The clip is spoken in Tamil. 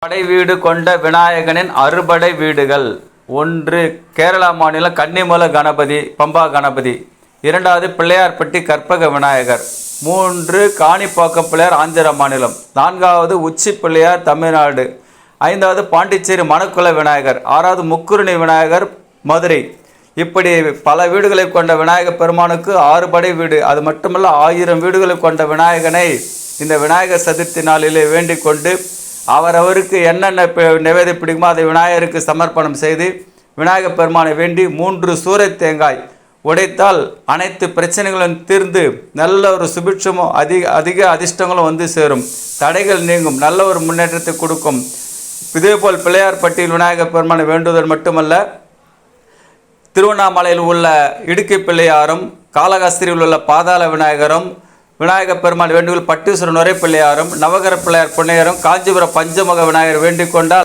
படை வீடு கொண்ட விநாயகனின் அறுபடை வீடுகள். 1. கேரளா மாநிலம் கன்னிமூல கணபதி பம்பா கணபதி. 2. பிள்ளையார்பட்டி கற்பக விநாயகர். 3. காணிப்பாக்கம் பிள்ளையார் ஆந்திர மாநிலம். 4. உச்சி பிள்ளையார் தமிழ்நாடு. 5. பாண்டிச்சேரி மணக்குள விநாயகர். 6. முக்குருணி விநாயகர் மதுரை. இப்படி பல வீடுகளை கொண்ட விநாயகர் பெருமானுக்கு 6 படை வீடு. அது மட்டுமல்ல 1000 வீடுகளை கொண்ட விநாயகனை இந்த விநாயகர் சதுர்த்தி நாளிலே வேண்டிக் கொண்டு அவரவருக்கு என்னென்ன நிவேதி பிடிக்குமோ அதை விநாயகருக்கு சமர்ப்பணம் செய்து விநாயகர் பெருமானை வேண்டி 3 சூறை தேங்காய் உடைத்தால் அனைத்து பிரச்சனைகளும் தீர்ந்து நல்ல ஒரு சுபிட்சமும் அதிக அதிர்ஷ்டங்களும் வந்து சேரும். தடைகள் நீங்கும், நல்ல ஒரு முன்னேற்றத்தை கொடுக்கும். இதேபோல் பிள்ளையார்பட்டியில் விநாயகர் பெருமானை வேண்டுவதல் மட்டுமல்ல, திருவண்ணாமலையில் உள்ள இடுக்கி பிள்ளையாரும், காளஹஸ்தியில் உள்ள பாதாள விநாயகரும், விநாயகர் பெருமான் வேண்டுகோள் பட்டீஸ்வரன் நுரை பிள்ளையாரும், நவகர பிள்ளையார் புன்னையரும், காஞ்சிபுரம் பஞ்சமுக விநாயகர் வேண்டிக் கொண்டால்